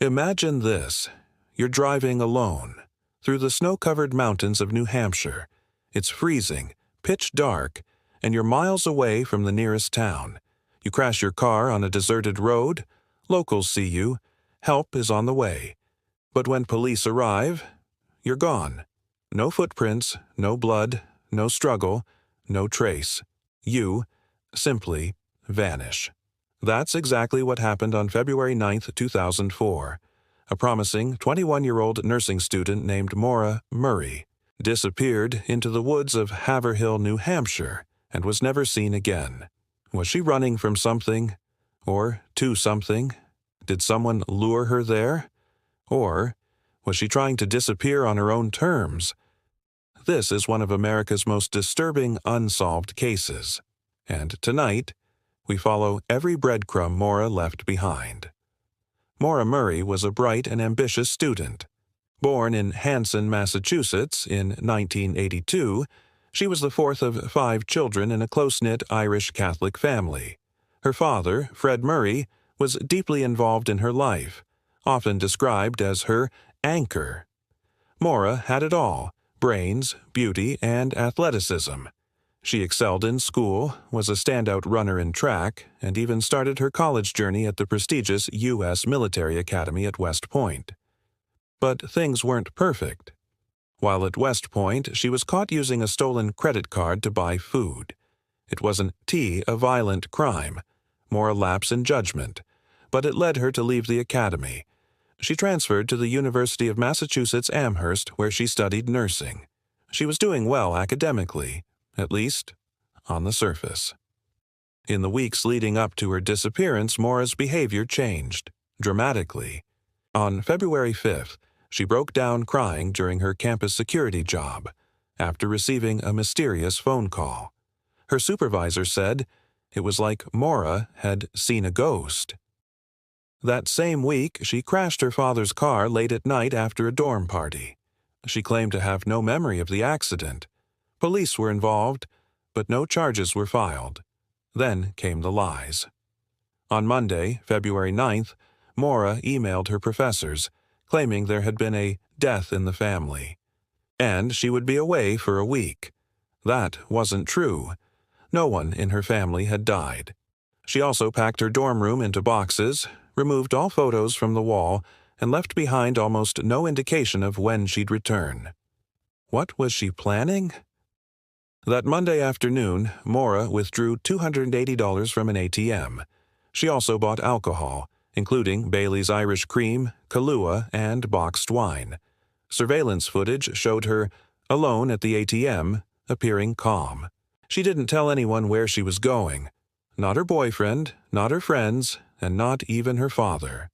Imagine this. You're driving alone through the snow-covered mountains of New Hampshire. It's freezing, pitch dark, and you're miles away from the nearest town. You crash your car on a deserted road. Locals see you. Help is on the way. But when police arrive, you're gone. No footprints, no blood, no struggle, no trace. You simply vanish. That's exactly what happened on February 9, 2004. A promising 21-year-old nursing student named Maura Murray disappeared into the woods of Haverhill, New Hampshire, and was never seen again. Was she running from something? Or to something? Did someone lure her there? Or was she trying to disappear on her own terms? This is one of America's most disturbing unsolved cases. And tonight, we follow every breadcrumb Maura left behind. Maura Murray was a bright and ambitious student. Born in Hanson, Massachusetts in 1982, she was the fourth of 5 children in a close-knit Irish Catholic family. Her father, Fred Murray, was deeply involved in her life, often described as her anchor. Maura had it all: brains, beauty, and athleticism. She excelled in school, was a standout runner in track, and even started her college journey at the prestigious U.S. Military Academy at West Point. But things weren't perfect. While at West Point, she was caught using a stolen credit card to buy food. It wasn't a violent crime, more a lapse in judgment, but it led her to leave the academy. She transferred to the University of Massachusetts Amherst, where she studied nursing. She was doing well academically, at least on the surface. In the weeks leading up to her disappearance, Maura's behavior changed dramatically. On February 5th, she broke down crying during her campus security job after receiving a mysterious phone call. Her supervisor said it was like Maura had seen a ghost. That same week, she crashed her father's car late at night after a dorm party. She claimed to have no memory of the accident. Police were involved, but no charges were filed. Then came the lies. On Monday, February 9th, Maura emailed her professors, claiming there had been a death in the family, and she would be away for a week. That wasn't true. No one in her family had died. She also packed her dorm room into boxes, removed all photos from the wall, and left behind almost no indication of when she'd return. What was she planning? That Monday afternoon, Maura withdrew $280 from an ATM. She also bought alcohol, including Bailey's Irish Cream, Kahlua, and boxed wine. Surveillance footage showed her, alone at the ATM, appearing calm. She didn't tell anyone where she was going. Not her boyfriend, not her friends, and not even her father.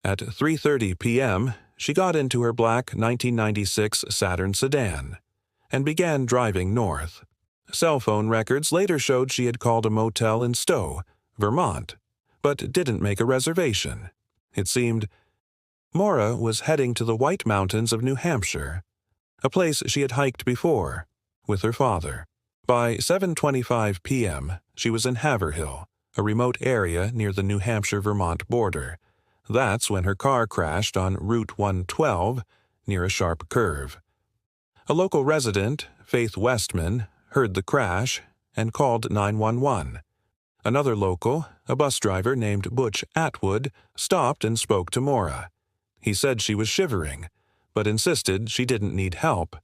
At 3:30 p.m., she got into her black 1996 Saturn sedan and began driving north. Cell phone records later showed she had called a motel in Stowe, Vermont, but didn't make a reservation. It seemed Maura was heading to the White Mountains of New Hampshire, a place she had hiked before with her father. By 7:25 p.m., she was in Haverhill, a remote area near the New Hampshire-Vermont border. That's when her car crashed on Route 112 near a sharp curve. A local resident, Faith Westman, heard the crash and called 911. Another local, a bus driver named Butch Atwood, stopped and spoke to Maura. He said she was shivering, but insisted she didn't need help.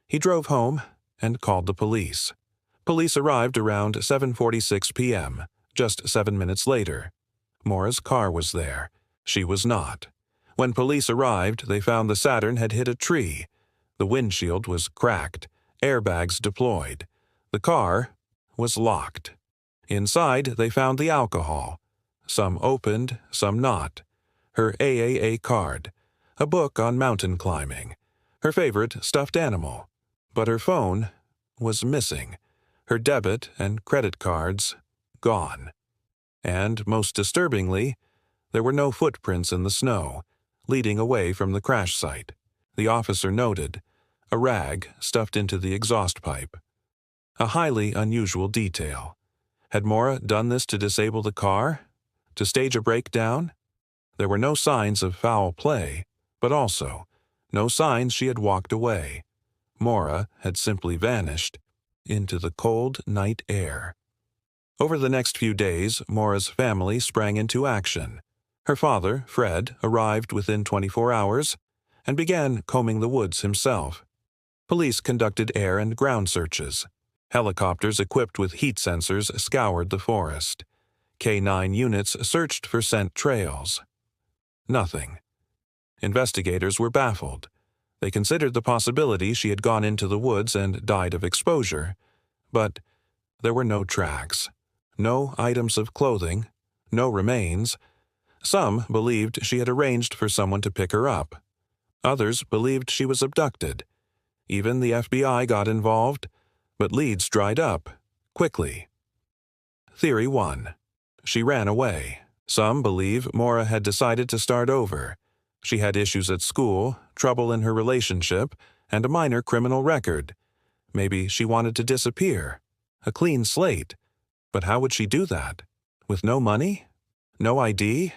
He drove home and called the police. Police arrived around 7:46 p.m., just 7 minutes later. Maura's car was there. She was not. When police arrived, they found the Saturn had hit a tree. The windshield was cracked, airbags deployed. The car was locked. Inside, they found the alcohol. Some opened, some not. Her AAA card, a book on mountain climbing, her favorite stuffed animal. But her phone was missing. Her debit and credit cards gone. And, most disturbingly, there were no footprints in the snow, leading away from the crash site. The officer noted, a rag stuffed into the exhaust pipe. A highly unusual detail. Had Maura done this to disable the car? To stage a breakdown? There were no signs of foul play, but also no signs she had walked away. Maura had simply vanished into the cold night air. Over the next few days, Maura's family sprang into action. Her father, Fred, arrived within 24 hours and began combing the woods himself. Police conducted air and ground searches. Helicopters equipped with heat sensors scoured the forest. K-9 units searched for scent trails. Nothing. Investigators were baffled. They considered the possibility she had gone into the woods and died of exposure, but there were no tracks, no items of clothing, no remains. Some believed she had arranged for someone to pick her up. Others believed she was abducted. Even the FBI got involved, but leads dried up quickly. Theory 1. She ran away. Some believe Maura had decided to start over. She had issues at school, trouble in her relationship, and a minor criminal record. Maybe she wanted to disappear. A clean slate. But how would she do that? With no money? No ID?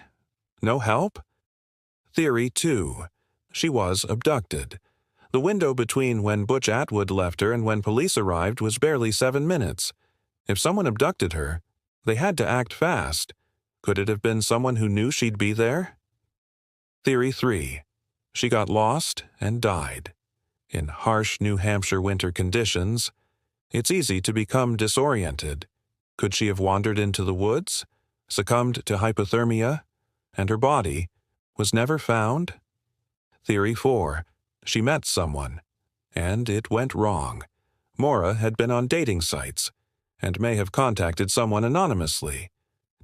No help? Theory 2. She was abducted. The window between when Butch Atwood left her and when police arrived was barely 7 minutes. If someone abducted her, they had to act fast. Could it have been someone who knew she'd be there? Theory 3. She got lost and died. In harsh New Hampshire winter conditions, it's easy to become disoriented. Could she have wandered into the woods, succumbed to hypothermia, and her body was never found? Theory 4. She met someone, and it went wrong. Maura had been on dating sites, and may have contacted someone anonymously.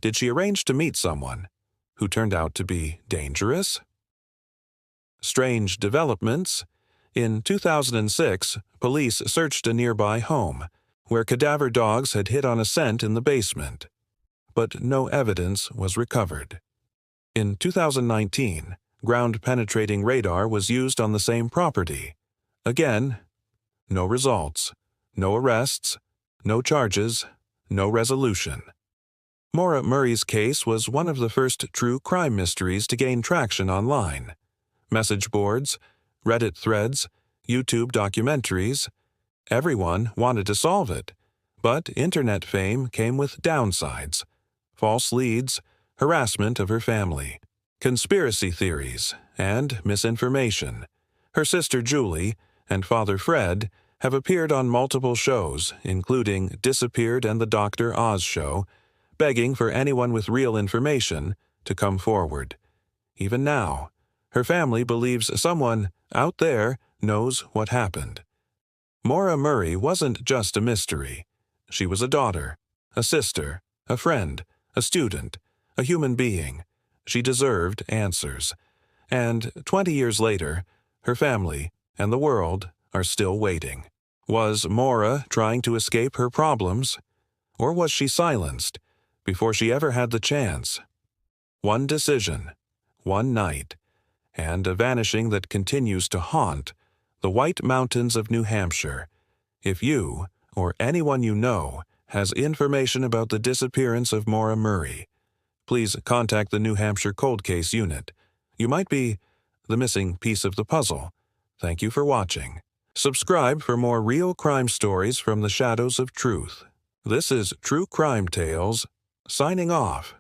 Did she arrange to meet someone who turned out to be dangerous? Strange developments. In 2006, police searched a nearby home, where cadaver dogs had hit on a scent in the basement, but no evidence was recovered. In 2019, ground-penetrating radar was used on the same property. Again, no results, no arrests, no charges, no resolution. Maura Murray's case was one of the first true crime mysteries to gain traction online. Message boards, Reddit threads, YouTube documentaries. Everyone wanted to solve it, but internet fame came with downsides. False leads, harassment of her family, conspiracy theories, and misinformation. Her sister Julie and father Fred have appeared on multiple shows, including Disappeared and the Dr. Oz Show, begging for anyone with real information to come forward. Even now, her family believes someone out there knows what happened. Maura Murray wasn't just a mystery. She was a daughter, a sister, a friend, a student, a human being. She deserved answers. And 20 years later, her family and the world are still waiting. Was Maura trying to escape her problems? Or was she silenced before she ever had the chance? One decision, one night, and a vanishing that continues to haunt the White Mountains of New Hampshire. If you, or anyone you know, has information about the disappearance of Maura Murray, please contact the New Hampshire Cold Case Unit. You might be the missing piece of the puzzle. Thank you for watching. Subscribe for more real crime stories from the shadows of truth. This is True Crime Tales, signing off.